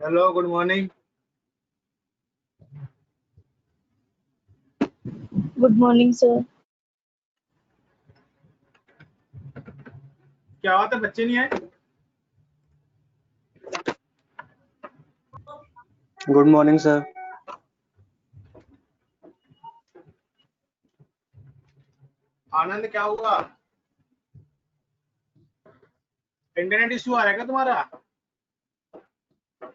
Hello, good morning. Good morning sir. क्या बात है, बच्चे नहीं आए? Good morning sir. आनंद, क्या हुआ? इंटरनेट इश्यू आ रहा है क्या तुम्हारा?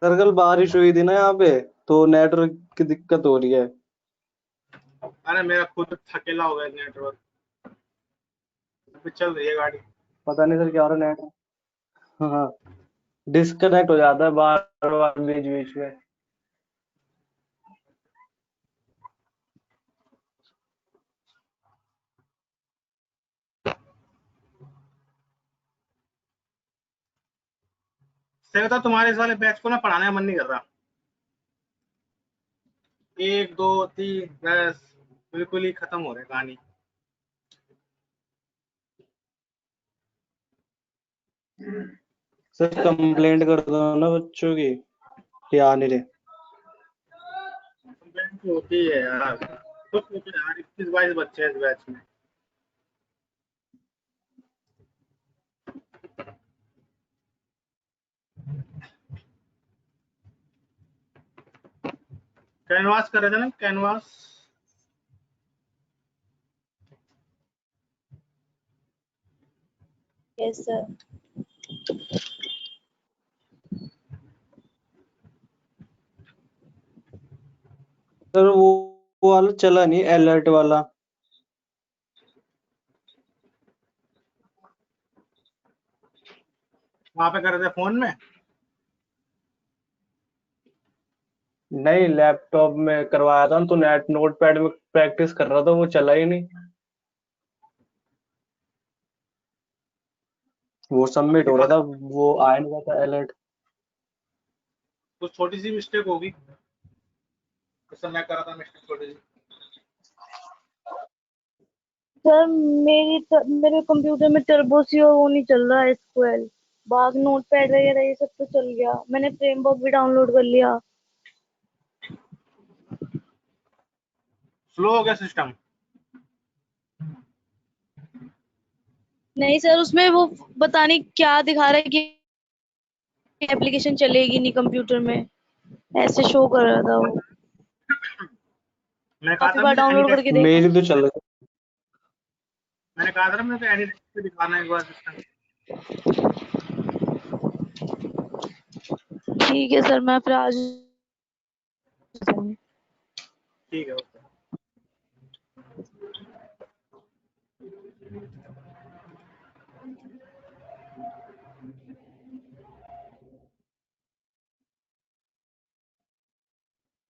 सर कल बारिश हुई थी ना यहाँ पे, तो नेटवर्क की दिक्कत हो रही है। अरे मेरा खुद थकेला हो गया नेटवर्क। अभी चल रही है गाड़ी। पता नहीं सर क्या हो रहा है नेट। हाँ, डिस्कनेक्ट हो जाता है बार बार बीच बीच में। सही बता, तुम्हारे इस वाले बैच को ना पढ़ाने का मन नहीं कर रहा। 1 2 3 बस बिल्कुल ही खत्म हो रही है कहानी। सर कंप्लेंट कर दो ना बच्चों की कि आ नहीं रहे। कंप्लेंट तो होती है यार। तो यार 21 22 बच्चे हैं इस बैच में। कैनवास कर रहे थे ना, कैनवास। Yes sir. सर वो वाला चला नहीं, अलर्ट वाला। वहां पे कर रहे थे फोन में। नहीं, लैपटॉप में करवाया था तो नेट नोटपैड में प्रैक्टिस कर रहा था, वो चला ही नहीं। वो सबमिट ये हो रहा बात, था, वो आया नहीं रहा था अलर्ट। कुछ छोटी सी मिस्टेक होगी। उस समय करा था मिस्टेक छोटी सी। सर मेरे कंप्यूटर में टर्बो सी और वो नहीं चल रहा है, एसक्यूएल बाग नोटपैड वगैरह ये सब तो चल गया। मैंने फ्रेमवर्क भी डाउनलोड कर लिया। स्लो हो गया सिस्टम। नहीं सर, उसमें वो पता नहीं क्या दिखा रहा है कि एप्लीकेशन चलेगी नहीं कंप्यूटर में, ऐसे शो कर रहा था वो। मैंने कहा काफी था बार मुझे एनी डाउनलोड टाइम। करके देखा। मेरी तो चल रही। मैंने कहा था ना, मुझे एनी टाइम पे दिखाना एक बार सिस्टम। ठीक है सर, मैं फिर आज ठीक है, ओके।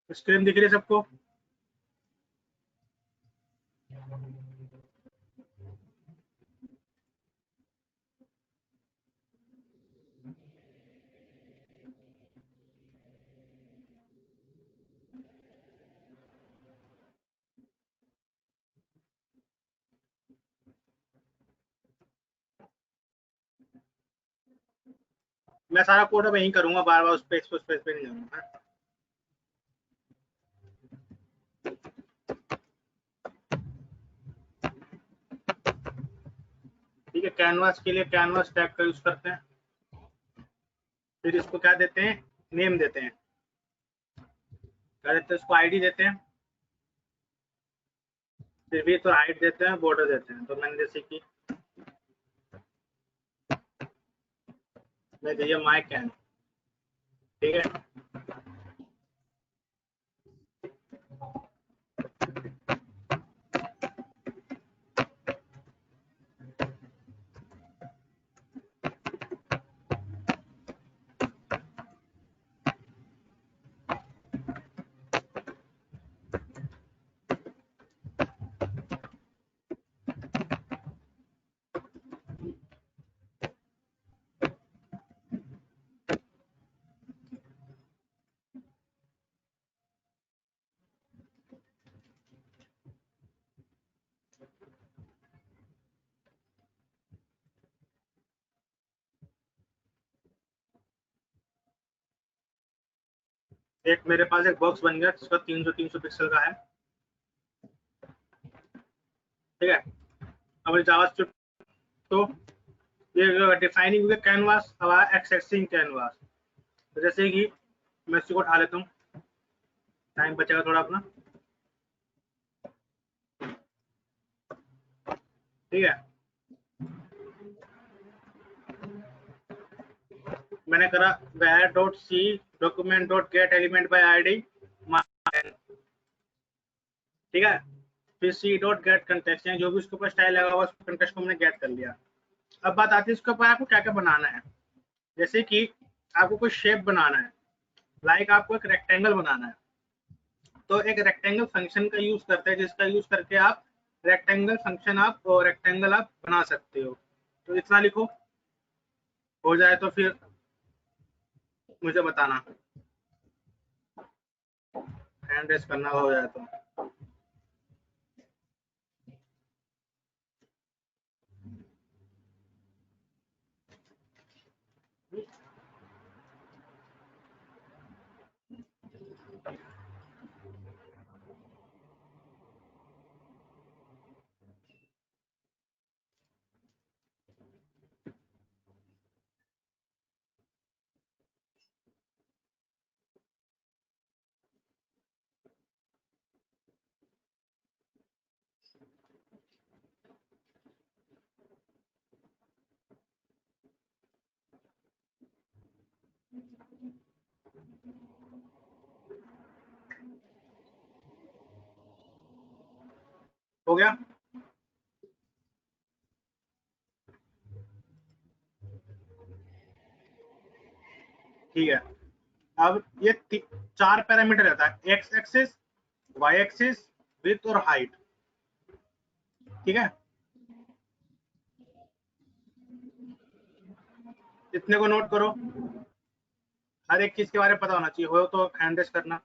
स्क्रीन दिख रही है सबको? मैं सारा कोड अब यहीं करूंगा, बार बार उस पेज पे नहीं जाऊंगा। ठीक है, कैनवास के लिए कैनवास टैग का यूज करते हैं। फिर इसको क्या देते हैं? नेम देते हैं। क्या देते हैं? इसको आईडी देते हैं। फिर भी तो हाइट देते हैं, बॉर्डर देते हैं। तो मैंने जैसे कि मैं दिया माई कैन। ठीक है। एक मेरे पास एक बॉक्स बन गया जिसका 300 पिक्सल का है, ठीक है। अब जावास्क्रिप्ट तो ये डिफाइनिंग कैनवास, अब एक्सेसिंग कैनवास। तो जैसे कि मैं इसी को उठा लेता हूँ, टाइम बचेगा थोड़ा अपना, ठीक है। मैंने करा var.c document.getElementById, ठीक है। फिर c.getContext, जो भी उसके ऊपर स्टाइल लगा हुआ उसको कंटेक्स्ट को मैंने गेट कर लिया। अब बात आती है इसके ऊपर आपको क्या क्या बनाना है। जैसे कि आपको कोई शेप बनाना है, लाइक आपको एक रेक्टेंगल बनाना है, तो एक रेक्टेंगल फंक्शन का यूज करते हैं जिसका यूज करके आप रेक्टेंगल आप बना सकते हो। तो इतना लिखो, हो जाए तो फिर मुझे बताना, हैंड रेस करना हो जाए तो। हो गया, ठीक है। अब ये 4 पैरामीटर रहता है, X axis, Y axis, width और हाइट, ठीक है। इतने को नोट करो, हर एक चीज के बारे में पता होना चाहिए, हो तो हैंड रेस करना।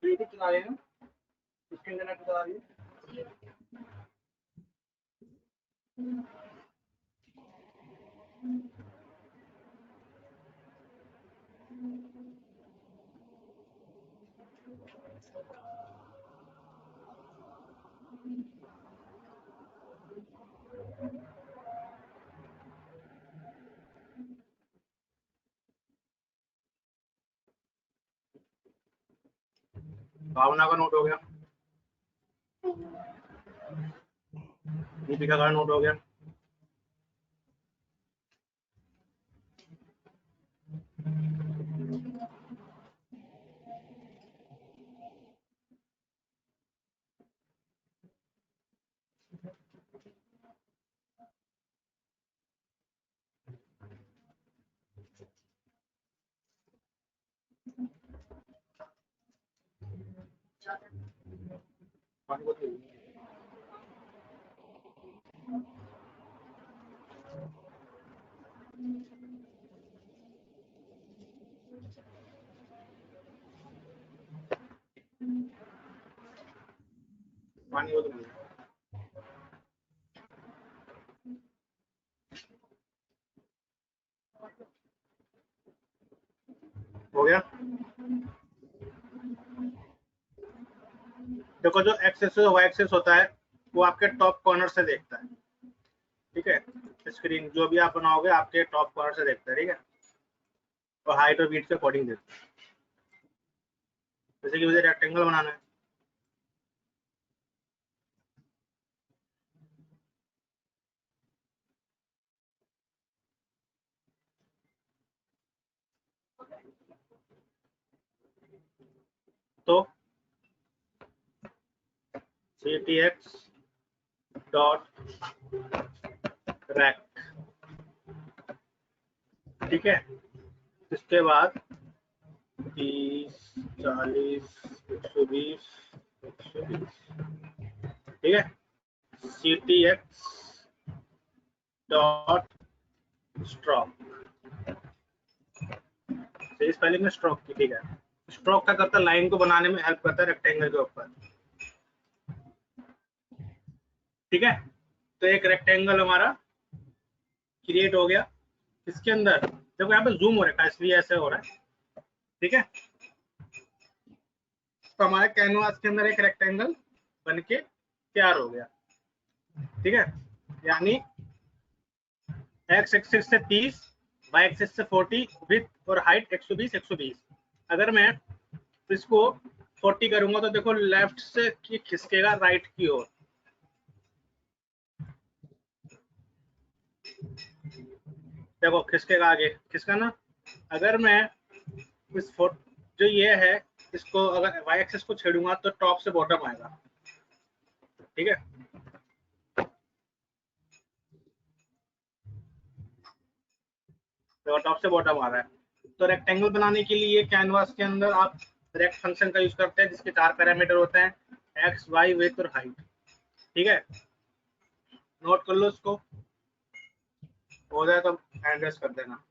यूट्यूब चला रहे हैं, इसके इंटरनेट चला रही है। भावना का नोट हो गया, दीपिका का नोट हो गया। पानी बोतल, पानी बोतल। हो गया। देखो जो एक्स एक्सिस और वाई एक्सिस होता है वो आपके टॉप कॉर्नर से देखता है, ठीक है। स्क्रीन जो भी आप बनाओगे आपके टॉप कॉर्नर से देखता है, ठीक है, और हाइट और बीट के अकॉर्डिंग देता है। जैसे कि मुझे रेक्टेंगल बनाना है, तो C T X dot rect, ठीक है। इसके बाद 30, 40, 120, 120, ठीक है। C T X dot stroke, सही स्पेलिंग में स्ट्रोक की, ठीक है। स्ट्रोक क्या करता है, लाइन को बनाने में हेल्प करता है रेक्टेंगल के ऊपर, ठीक है। तो एक रेक्टेंगल हमारा क्रिएट हो गया। इसके अंदर देखो यहाँ पे जूम हो रखा है इसलिए ऐसे हो रहा है, ठीक है। तो हमारे कैनवास के अंदर एक रेक्टेंगल बन के तैयार हो गया, ठीक है। यानी एक्स एक्सिस से 30, वाई एक्सिस से 40, विड्थ और हाइट 120 120। अगर मैं इसको 40 करूंगा तो देखो लेफ्ट से खिसकेगा राइट की ओर, देखो खिसकेगा आगे, खिसका ना। अगर मैं इस जो ये है इसको अगर वाई एक्सिस को छेड़ूंगा तो टॉप से बॉटम आएगा, ठीक है। देखो टॉप से बॉटम आ रहा है। तो रेक्टेंगल बनाने के लिए कैनवास के अंदर आप रेक्ट फंक्शन का यूज करते हैं जिसके 4 पैरामीटर होते हैं, एक्स वाई विड्थ और हाइट, ठीक है। नोट कर लो इसको, हो जाए तो हैंड रेस कर देना।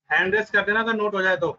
हैंड रेस कर देना अगर नोट हो जाए तो।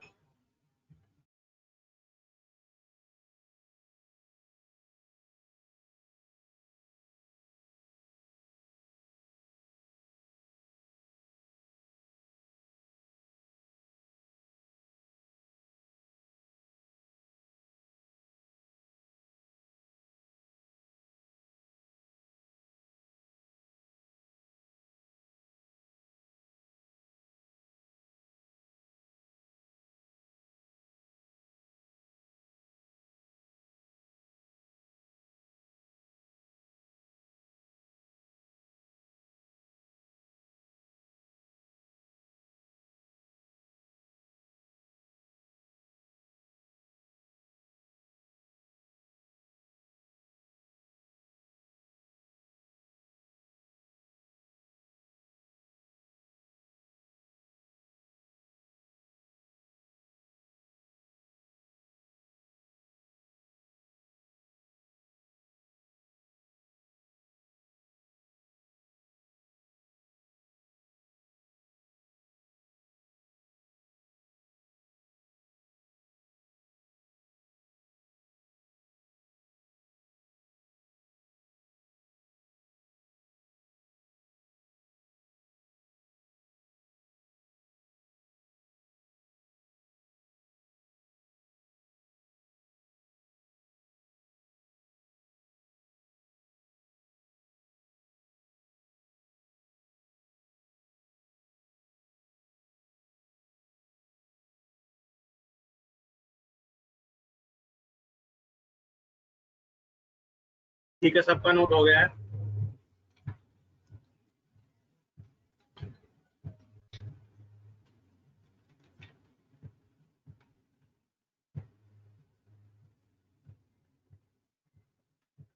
ठीक है, सबका नोट हो गया है।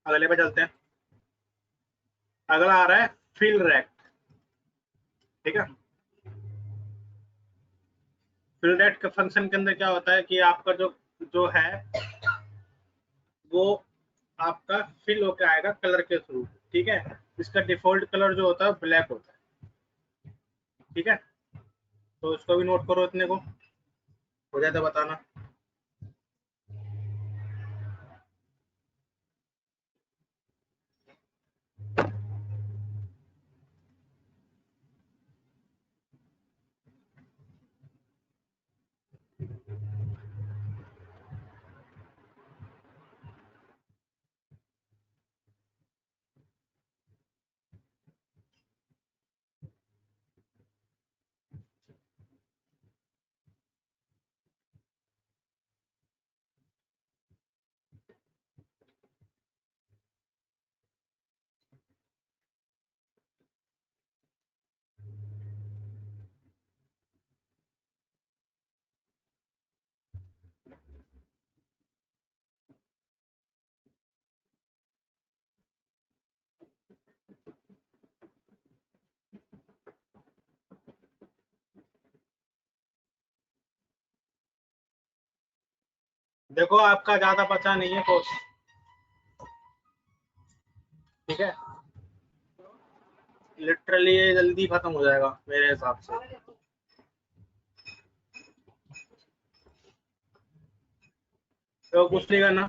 अगले पे चलते हैं। अगला आ रहा है फिल रैक। ठीक है, फिल रैक के फंक्शन के अंदर क्या होता है कि आपका जो जो है वो आपका फिल होकर आएगा कलर के थ्रू। ठीक है, इसका डिफॉल्ट कलर जो होता है ब्लैक होता है। ठीक है, तो इसको भी नोट करो, इतने को हो जाए तो बताना। देखो आपका ज्यादा बचा नहीं है कोर्स। ठीक है, लिटरली ये जल्दी खत्म हो जाएगा मेरे हिसाब से। तो कुछ नहीं करना।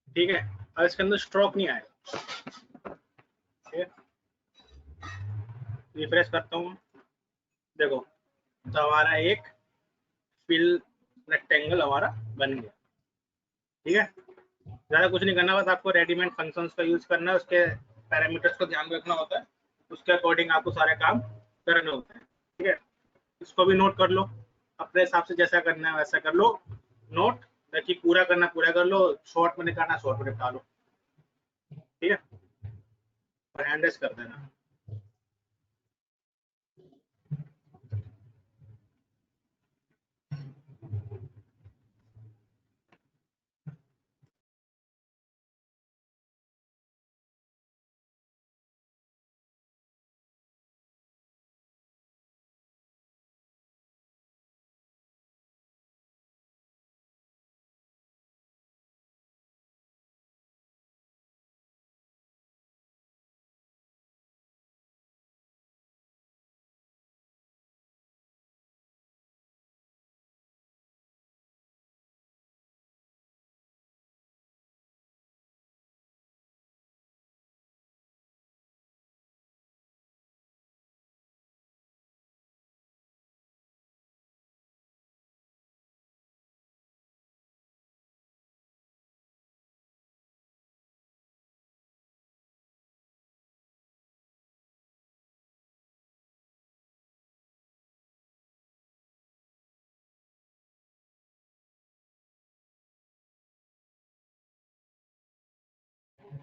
ठीक है, और इसके अंदर स्ट्रोक नहीं आएगा। ठीक है, रिफ्रेश करता हूँ। देखो, तो हमारा एक फिल रेक्टेंगल हमारा बन गया। ठीक है, ज़्यादा कुछ नहीं करना, बस आपको रेडीमेड फंक्शंस का यूज करना है, उसके पैरामीटर्स को ध्यान रखना होता है, उसके अकॉर्डिंग आपको सारे काम करने होते हैं। ठीक है, इसको भी नोट कर लो, अपने हिसाब से जैसा करना है वैसा कर लो नोट। ताकि पूरा करना पूरा कर लो, शॉर्ट में निकालना शॉर्ट में निकालो। ठीक है, और हैंड रेस कर देना।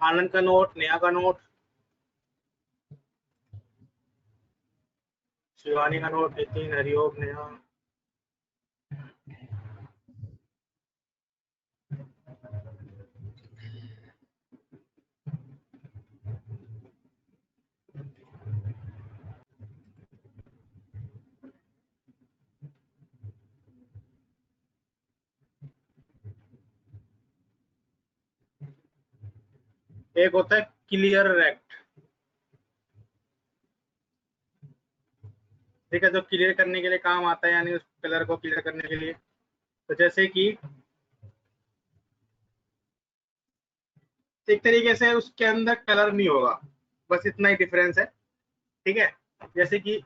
आनंद का नोट, नेहा का नोट, शिवानी का नोट, नितिन, हरिओम, नेहा। एक होता है क्लियर रेक्ट। ठीक है, जो क्लियर करने के लिए काम आता है, यानी उस कलर को क्लियर करने के लिए। तो जैसे कि एक तरीके से उसके अंदर कलर नहीं होगा, बस इतना ही डिफरेंस है। ठीक है, जैसे कि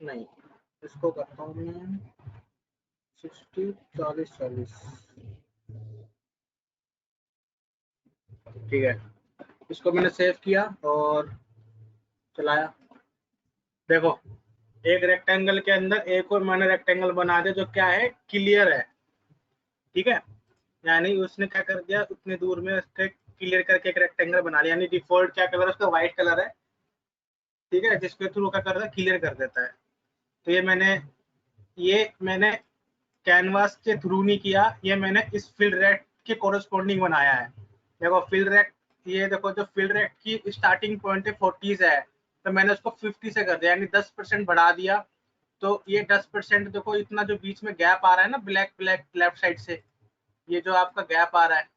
नहीं, इसको करता हूँ मैं 60 40 40। ठीक है, इसको मैंने सेव किया और चलाया। देखो, एक रेक्टेंगल के अंदर एक और मैंने रेक्टेंगल बना दिया जो क्या है, क्लियर है। ठीक है, यानी उसने क्या कर दिया, उतनी दूर में उसके क्लियर करके एक रेक्टेंगल बना लिया। यानी डिफॉल्ट क्या कलर है उसका, व्हाइट कलर है। ठीक है, जिसके थ्रू क्या करता है, क्लियर कर देता है। तो ये मैंने कैनवास के थ्रू नहीं किया, ये मैंने इस फील्ड रेट के कोरस्पॉन्डिंग बनाया है। देखो फील्ड रेट, ये देखो जो फील्ड रेट की स्टार्टिंग पॉइंट है 40 है, तो मैंने उसको 50 से कर दिया, यानी 10% बढ़ा दिया। तो ये 10% देखो, इतना जो बीच में गैप आ रहा है ना, ब्लैक ब्लैक लेफ्ट साइड से, ये जो आपका गैप आ रहा है,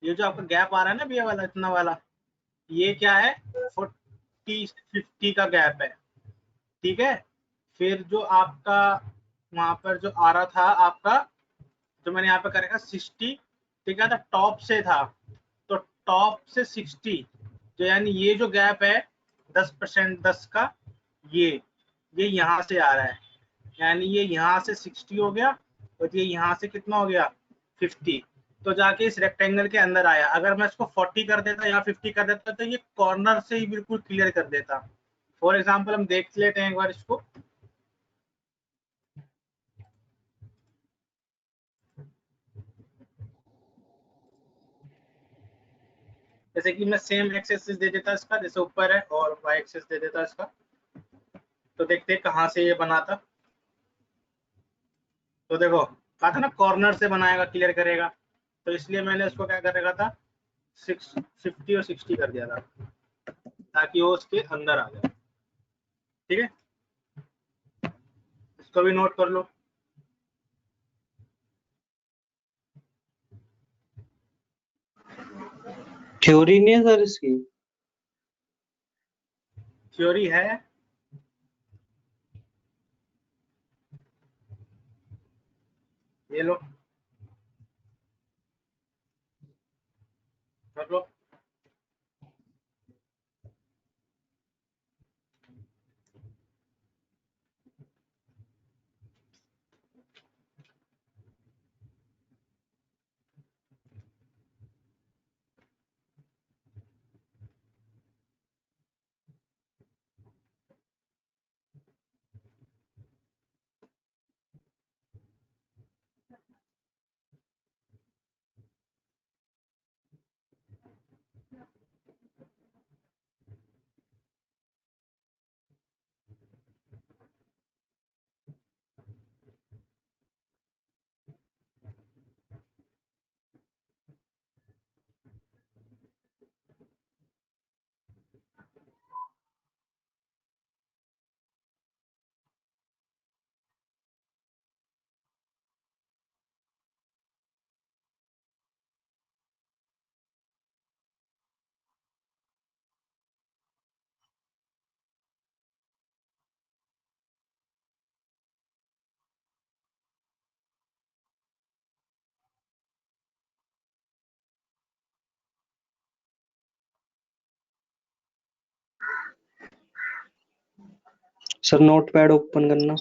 ये जो आपका गैप आ रहा है ना, ये वाला इतना वाला, ये क्या है, 40 50 का गैप है। ठीक है, फिर जो आपका वहां पर जो आ रहा था आपका, जो मैंने यहाँ पे करेगा 60, ठीक है, तो टॉप से था, तो टॉप से 60, तो यानी ये जो गैप है 10%, 10 का, ये यहाँ से आ रहा है, यानी ये यहाँ से 60 हो गया और ये यहाँ से कितना हो गया, 50। तो जाके इस रेक्टेंगल के अंदर आया। अगर मैं इसको 40 कर देता या 50 कर देता तो ये कॉर्नर से ही बिल्कुल क्लियर कर देता। फॉर एग्जाम्पल हम देख लेते हैं एक बार इसको। जैसे कि मैं सेम एक्स एक्सिस दे देता इसका, जैसे ऊपर है, और वाई एक्सिस दे देता इसका, तो देखते कहाँ से ये बना था। तो देखो, कहा था ना कॉर्नर से बनाएगा, क्लियर करेगा, तो इसलिए मैंने इसको क्या करेगा था, 50 और 60 कर दिया था, ताकि वो उसके अंदर आ जाए। ठीक है, इसको भी नोट कर लो। थ्योरी नहीं है सर इसकी? थ्योरी है, ये लो, कर लो। सर नोट पैड ओपन करना।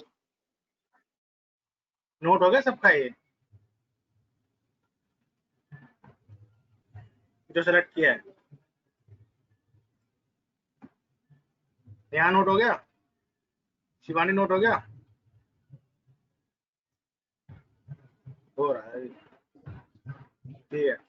नोट हो गया सबका, ये जो सेलेक्ट किया है, यहाँ नोट हो गया, शिवानी नोट हो गया, हो रहा है। ठीक है,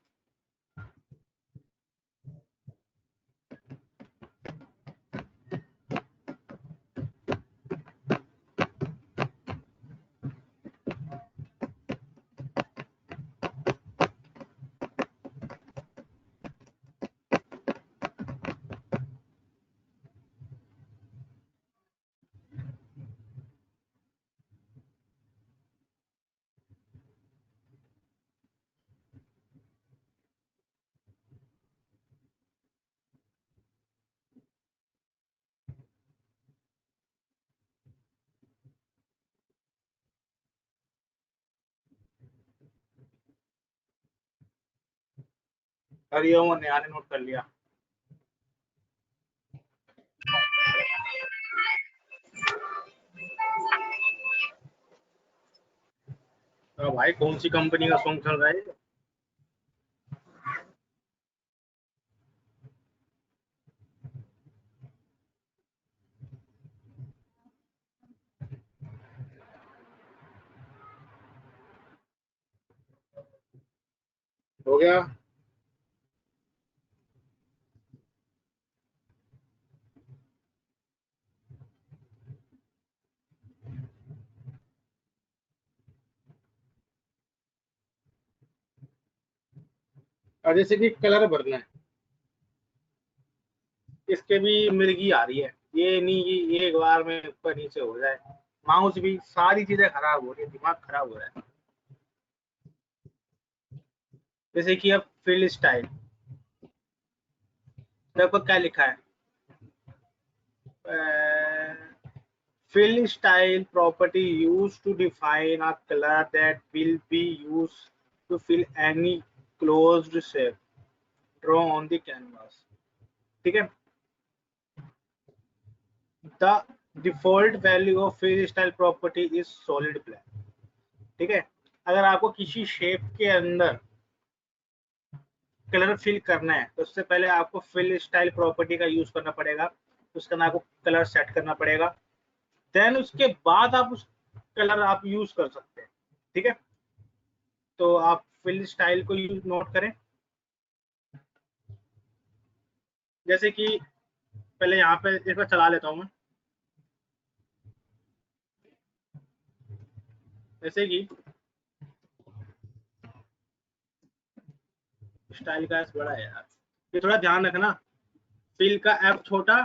हरिओम और नेहा ने नोट कर लिया। भाई कौन सी कंपनी का सॉन्ग चल रहा है? हो गया। और जैसे कि कलर भरना है, इसके भी मिर्गी आ रही है। ये नहीं कि एक बार में ऊपर नीचे हो जाए। माउस भी, सारी चीजें खराब हो रही है, दिमाग खराब हो रहा है। जैसे कि अब फिल स्टाइल, देखो क्या लिखा है। Fill style property used to define a color that will be used to fill any closed shape drawn on the canvas. ठीक है। The default value of fill style property is solid black. ठीक है। अगर आपको किसी shape के अंदर colour fill करना है तो उससे पहले आपको फिल स्टाइल प्रॉपर्टी का यूज करना पड़ेगा। उसका नाम आपको कलर सेट करना पड़ेगा। देन उसके बाद आप उस कलर आप यूज कर सकते हैं। ठीक है। तो आप फिल स्टाइल को यूज नोट करें। जैसे कि पहले यहाँ पे एक बार चला लेता हूँ मैं। जैसे कि स्टाइल का एस बड़ा है यार, ये थोड़ा ध्यान रखना। फिल का एफ छोटा,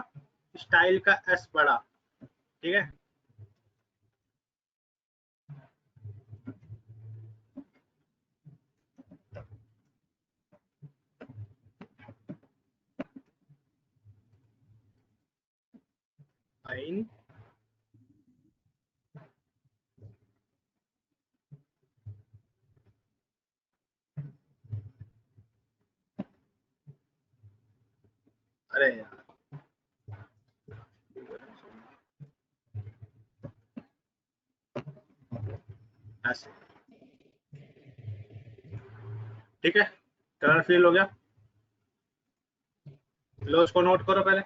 स्टाइल का एस बड़ा। ठीक है। फाइन। अरे यार, ऐसे। ठीक है। कलर फिल हो गया। लो उसको नोट करो पहले।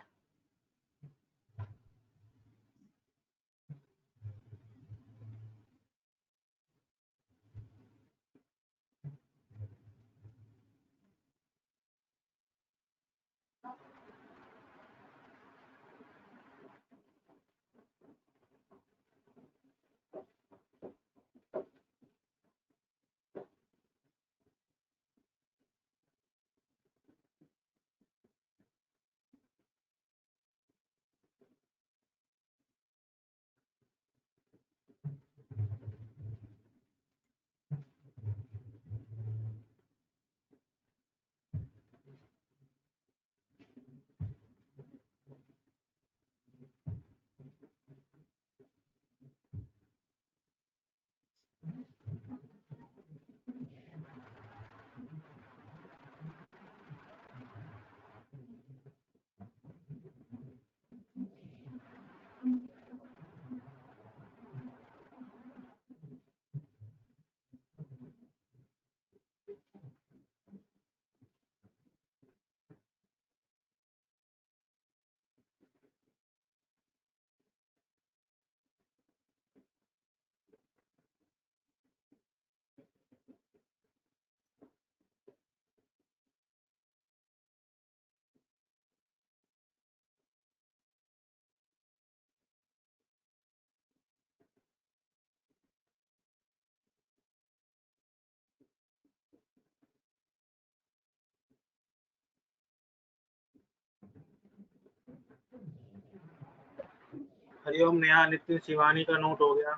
हरिओम, नेहा, नितिन, शिवानी का नोट हो गया।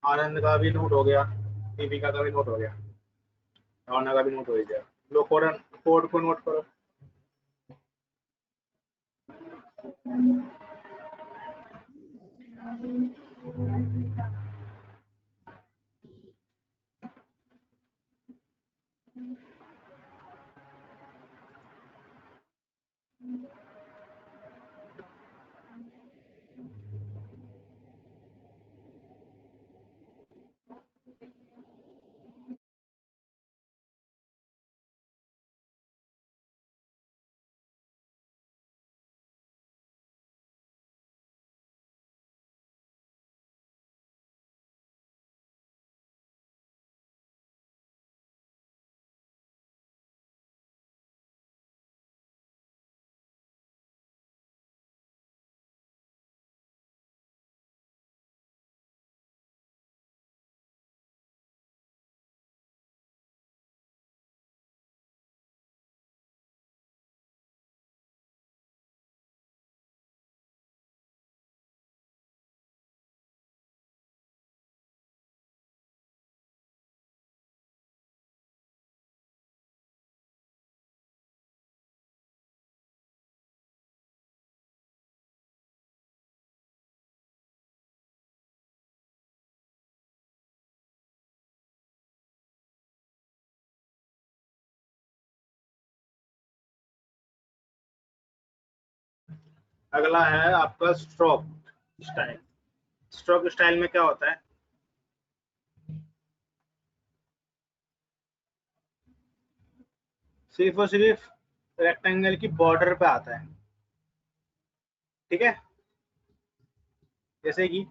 आनंद का भी नोट हो गया। दीपिका का भी नोट हो गया। भावना का भी नोट हो गया। लो कोड, कोड को नोट करो। अगला है आपका स्ट्रोक स्टाइल। स्ट्रोक स्टाइल में क्या होता है, सिर्फ और सिर्फ रेक्टेंगल की बॉर्डर पे आता है, ठीक है। जैसे कि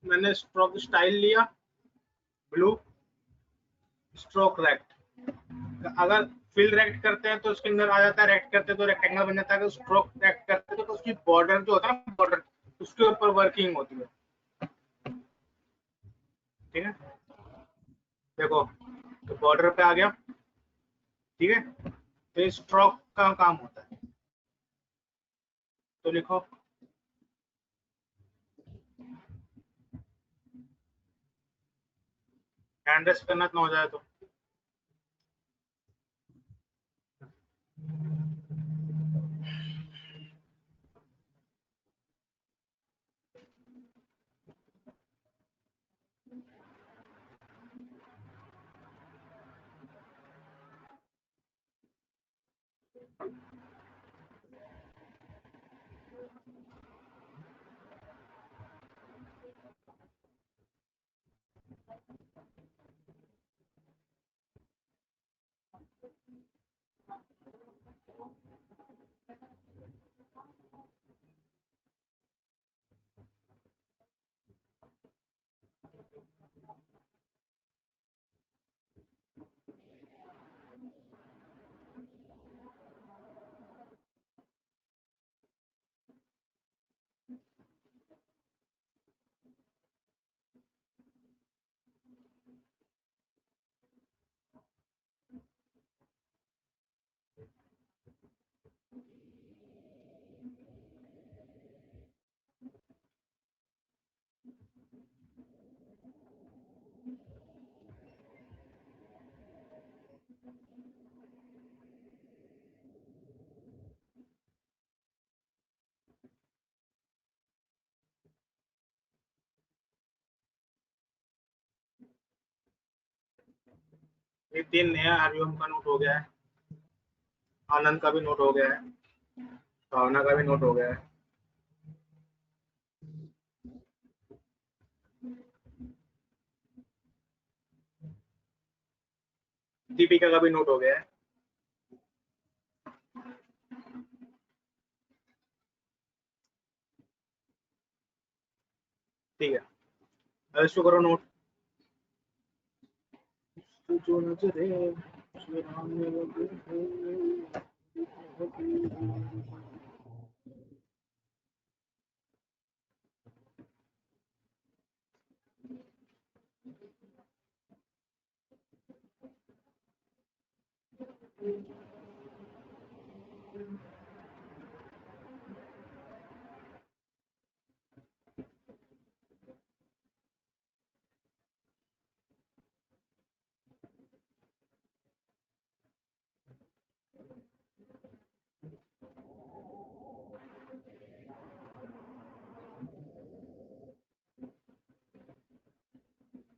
मैंने स्ट्रोक स्टाइल लिया, ब्लू, स्ट्रोक रेक्ट। अगर फिल रेक्ट करते हैं तो उसके अंदर आ जाता है, रेक्ट करते हैं तो रेक्टेंगल बन जाता है। स्ट्रोक रेक्ट करते हैं तो उसकी बॉर्डर जो होता है ना, बॉर्डर उसके ऊपर वर्किंग होती है, ठीक है। देखो, तो बॉर्डर पे आ गया, ठीक है। तो स्ट्रोक का काम होता है, तो लिखो हैंड रेस्ट करना ना हो जाए तो। ये 3 नया हरिओम का नोट हो गया है, आनंद का भी नोट हो गया है, भावना का भी नोट हो गया है, दीपिका का भी नोट हो गया है, ठीक है। अब इसको करो नोट। जो नजरे चुराने लगे हैं।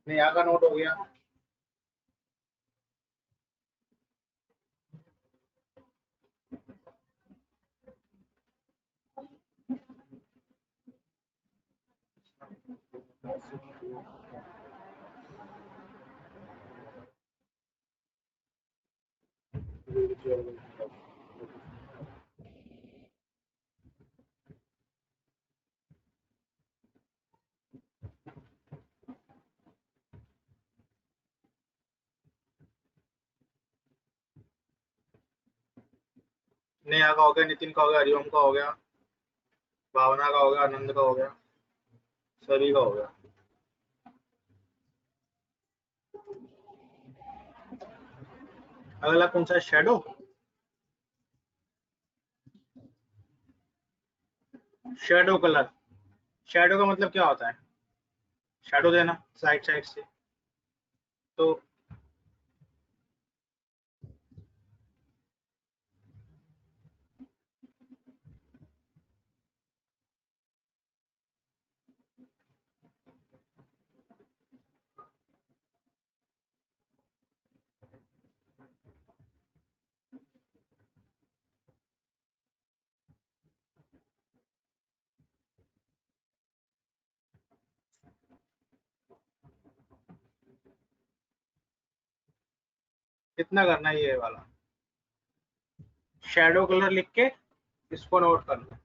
नेहा का नोट हो गया। नेहा का हो गया, नितिन का हो गया, हरिओम का हो गया, भावना का हो गया, आनंद का हो गया, सभी का हो गया। अगला कौन सा है, शेडो। शेडो कलर, शेडो का मतलब क्या होता है, शेडो देना साइड साइड से। तो इतना करना है, ये वाला शेडो कलर लिख के इसको नोट कर लो।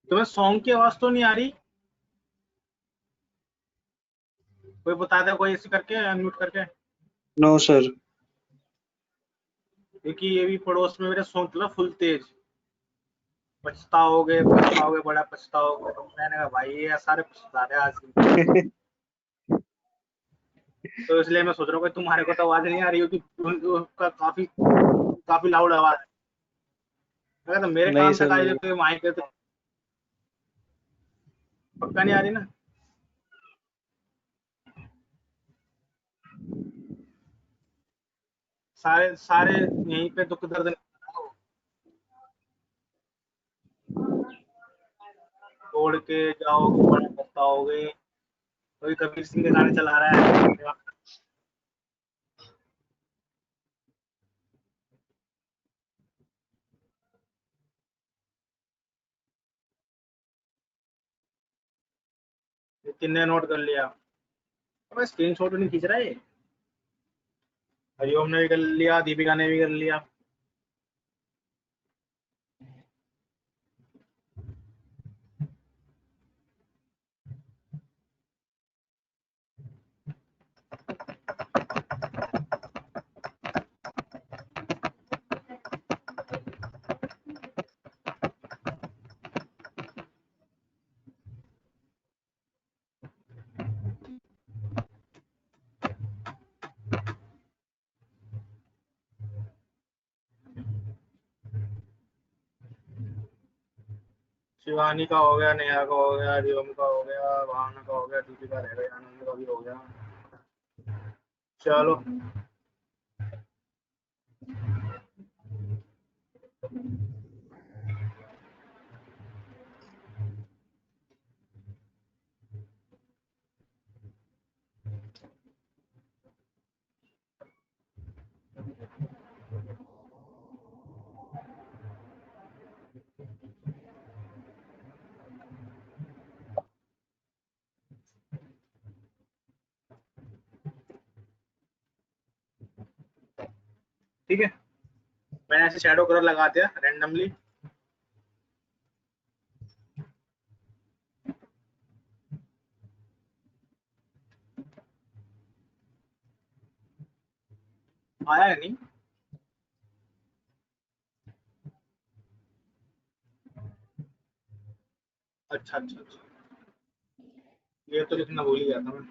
तुम्हें सॉन्ग की आवाज तो नहीं आ रही? कोई बता दे, कोई ऐसे करके अनम्यूट करके। No sir. क्योंकि ये भी पड़ोस में मेरे सॉन्ग चला फुल तेज, पछताओगे पछताओगे बड़ा पछताओगे। तो मैंने कहा भाई ये सारे पछता रहे आज। तो इसलिए मैं सोच रहा हूँ कि तुम्हारे को तो आवाज नहीं आ रही होगी, उसका काफी काफी लाउड आवाज है। अगर तो मेरे नहीं कान तक सर, आई नहीं। तो माइक पे तो पक्का नहीं आ रही ना? सारे सारे यहीं पे दुख दर्द छोड़ के जाओगे बड़ा पछताओगे। कोई कबीर सिंह के गाने चला रहा है। नितिन ने नोट कर लिया। अब स्क्रीन शॉट नहीं खींच रहा है। हरिओम ने भी कर लिया, दीपिका ने भी कर लिया। शिवानी का हो गया, नेहा का हो गया, हरिओम का हो गया, भावना का हो गया, दीपिका रह गई, आनंद का भी हो गया। चलो ठीक है, मैंने ऐसे शैडो कलर लगा दिया रैंडमली। आया है नहीं? अच्छा अच्छा अच्छा, ये तो लिखना भूल ही गया था मैं।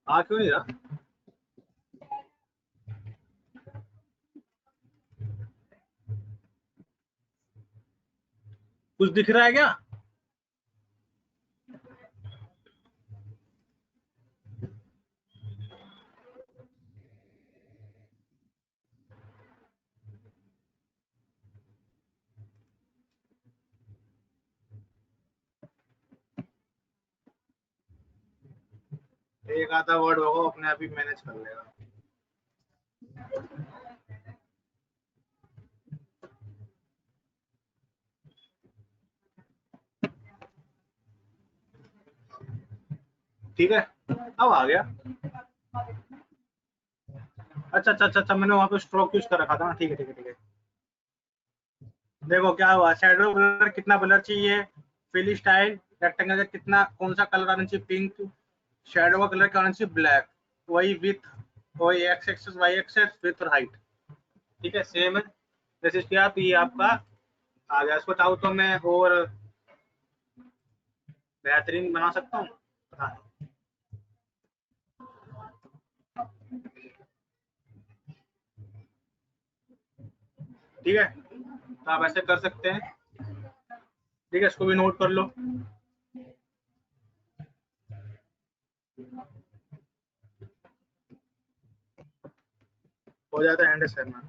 आ क्यों नहीं रहा? कुछ दिख रहा है क्या? एक आधा वर्ड होगा, अपने आप ही मैनेज कर लेगा। ठीक है, अब आ गया। अच्छा अच्छा अच्छा अच्छा, मैंने वहां पे स्ट्रोक यूज कर रखा था ना। ठीक है ठीक है ठीक है। देखो क्या हुआ, शैडो कलर कितना ब्लर चाहिए, फिल स्टाइल रेक्टेंगल का कितना, कौन सा कलर आना चाहिए, पिंक। शैडो का कलर क्या आना चाहिए, ब्लैक। वही विथ, वही X axis Y axis, width और हाइट। ठीक है, सेम है। जैसे किया तो ये आपका आ गया। इसको चाहूँ तो मैं और बेहतरीन बना सकता हूँ, पता नहीं। ठीक है, तो आप ऐसे कर सकते हैं। ठीक है, इसको भी नोट कर लो। हो जाता है एंड करना।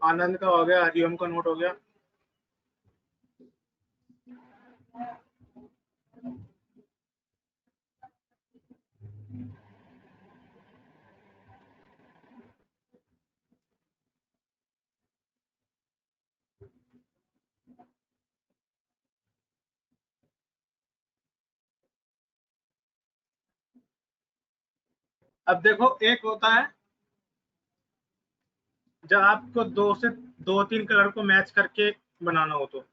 आनंद का हो गया, हरिओम का नोट हो गया। अब देखो, एक होता है जब आपको दो तीन कलर को मैच करके बनाना हो तो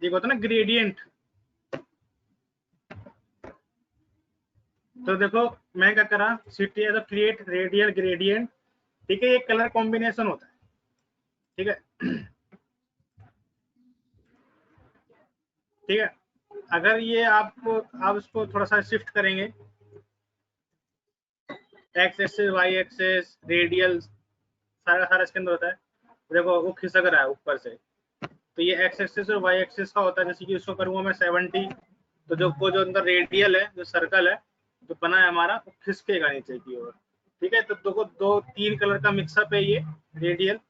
एक होता है ना ग्रेडियंट। तो देखो मैं क्या करा, C T X create radial gradient. ठीक है, ये कलर कॉम्बिनेशन होता है। ठीक है, ठीक है। अगर ये आपको, आप इसको थोड़ा सा शिफ्ट करेंगे, X axis Y axis radial सारा सारा इसके अंदर होता है। देखो वो खिसक रहा है ऊपर से, तो ये एक्स एक्सिस और वाई एक्सिस का होता है। जैसे कि इसको करूंगा मैं 70, तो जो अंदर रेडियल है, जो सर्कल है जो बना है हमारा, वो खिसकेगा नीचे की ओर। ठीक है, तो देखो दो तीन कलर का मिक्सअप है ये रेडियल।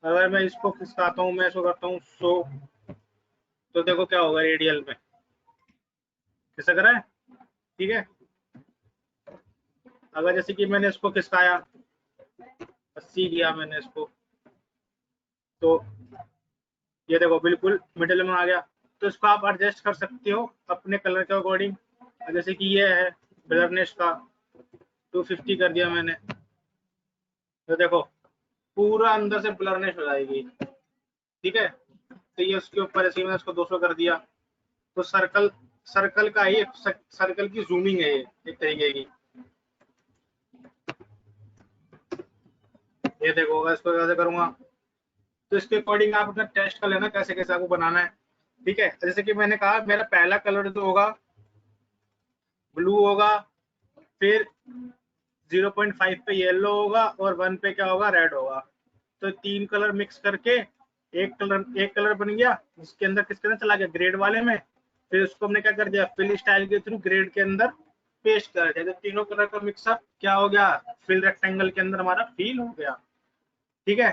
अगर मैं इसको खिसकाता हूँ, मैं इसको करता हूँ 100, तो देखो क्या होगा, रेडियल में खिसक रहा है। ठीक है, अगर जैसे कि मैंने इसको खिसकाया 80 दिया मैंने इसको, तो ये देखो बिल्कुल मिडिल में आ गया। तो इसको आप एडजस्ट कर सकते हो अपने कलर के अकॉर्डिंग। जैसे कि ये है ब्लरनेस का 250 कर दिया मैंने, तो देखो पूरा अंदर से ब्लरनेस हो जाएगी। ठीक है, तो ये उसके ऊपर ऐसे मैंने इसको 200 कर दिया, तो सर्कल सर्कल का ही सर्कल की जूमिंग है ये एक तरीके की। ये देखो अगर इसको कैसे करूंगा, तो इसके अकॉर्डिंग आप अपना टेस्ट कर लेना कैसे कैसे आपको बनाना है। ठीक है, जैसे कि मैंने कहा मेरा पहला कलर जो होगा ब्लू होगा, फिर 0.5 पे येलो होगा और 1 पे क्या होगा, रेड होगा। तो तीन कलर मिक्स करके एक कलर बन गया, जिसके अंदर किसके अंदर चला गया, ग्रेड वाले में। फिर उसको हमने क्या कर दिया, फिल स्टाइल के थ्रू ग्रेड के अंदर पेस्ट कर दिया। तो तीनों कलर का मिक्सअप क्या हो गया, फिल रेक्टेंगल के अंदर हमारा फील हो गया। ठीक है,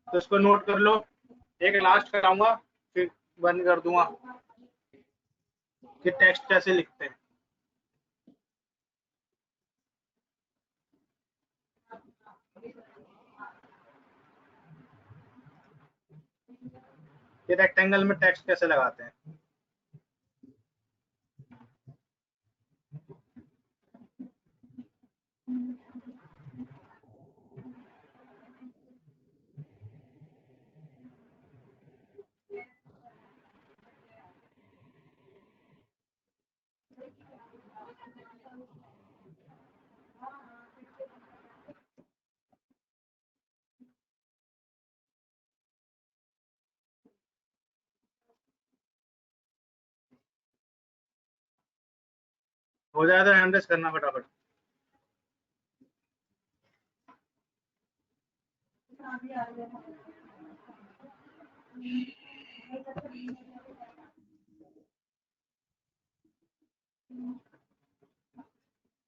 तो इसको नोट कर लो। एक लास्ट कराऊंगा, फिर बंद कर दूंगा कि टेक्स्ट कैसे लिखते हैं। ये रेक्टेंगल में टेक्स्ट कैसे लगाते हैं। हो जाए तो हैंड रेस करना फटाफट।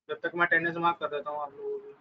जब तक मैं अटेंडेंस मार्क कर देता हूँ आप लोगों की।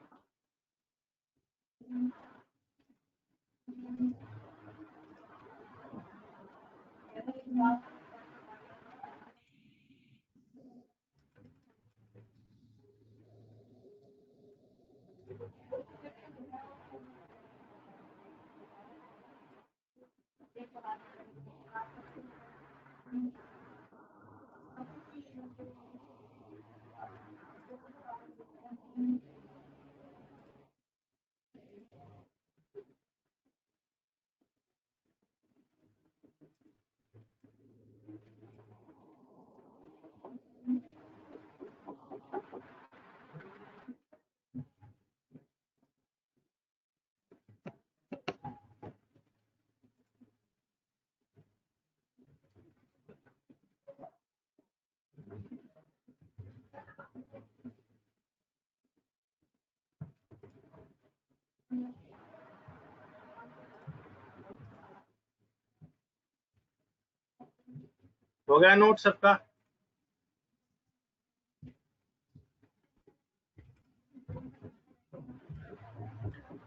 हो गया नोट सबका?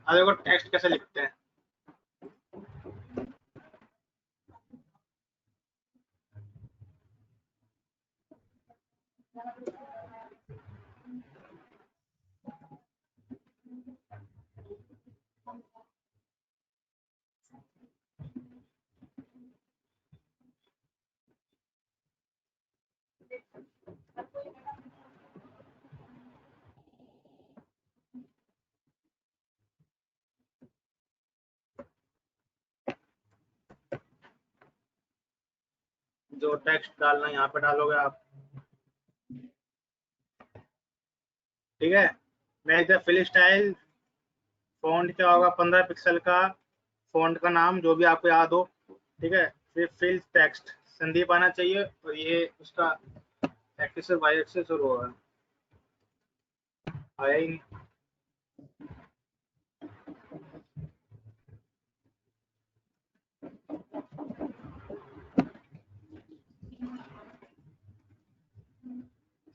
अब देखो टेक्स्ट कैसे लिखते हैं। जो टेक्स्ट डालना है यहाँ पे डालोगे आप, ठीक है। Make the fill style, font क्या होगा 15 पिक्सल का, फॉन्ट का नाम जो भी आपको याद हो, ठीक है। फिर फिल टेक्स्ट संदीप आना चाहिए, और ये उसका एक्सिस से वाई एक्सिस शुरू होगा, आया ही नहीं।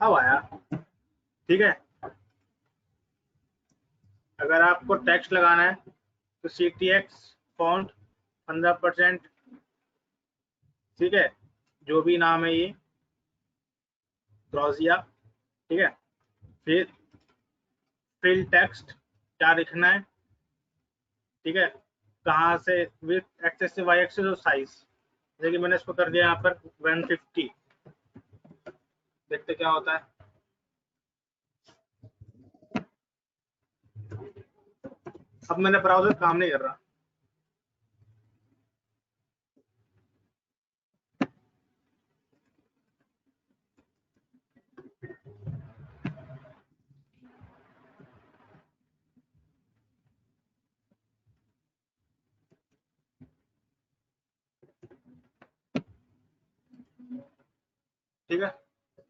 अब आया, ठीक है। अगर आपको टेक्स्ट लगाना है तो CTX फॉन्ट 15%, ठीक है, जो भी नाम है ये क्रॉसिया, ठीक है। फिर फिल टेक्स्ट क्या लिखना है, ठीक है, कहाँ से, विथ एक्सेस से वाई एक्सेस और साइज, जैसे कि मैंने इसको कर दिया यहाँ पर 150, देखते क्या होता है। अब मैंने ब्राउजर काम नहीं कर रहा, ठीक है।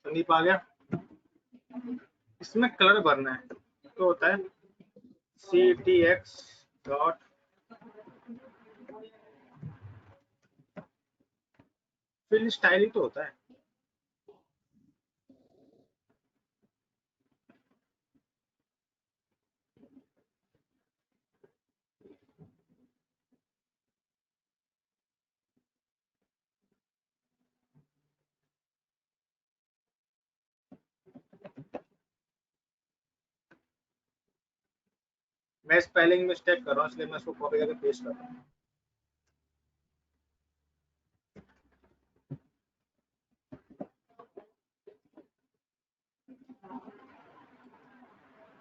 संदीप आ गया। इसमें कलर भरना है, तो होता है CTX डॉट फिल स्टाइल ही तो होता है। मैं स्पेलिंग मिस्टेक कर रहा हूँ, इसलिए मैं इसको कॉपी करके पेस्ट कर रहा हूँ।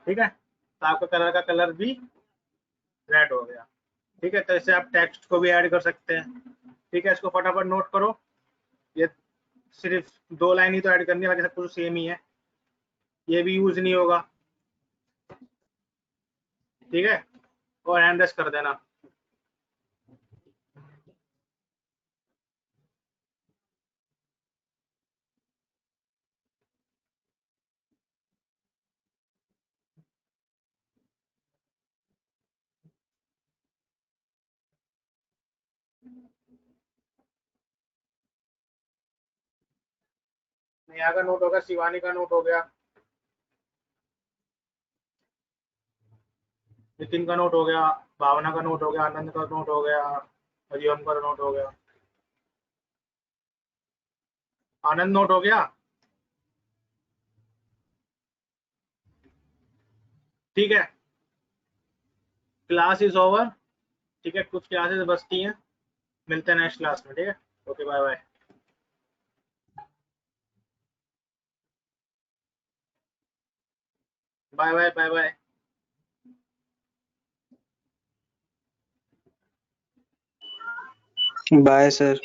ठीक है, तो आपका कलर का कलर भी रेड हो गया, ठीक है। तो इससे आप टेक्स्ट को भी ऐड कर सकते हैं, ठीक है। इसको फटाफट नोट करो, ये सिर्फ 2 लाइन ही तो ऐड करनी है, बाकी सब कुछ सेम ही है, ये भी यूज नहीं होगा, ठीक है। और हैंड रेस्ट कर देना। नेहा का नोट हो गया, शिवानी का नोट हो गया, नितिन का नोट हो गया, भावना का नोट हो गया, आनंद का नोट हो गया, हरिओम का नोट हो गया। आनंद नोट हो गया, ठीक है। क्लास इज ओवर, ठीक है, कुछ क्लासेस बचती हैं, मिलते हैं नेक्स्ट क्लास में, ठीक है। Okay, bye bye. Bye bye bye bye. Bye sir.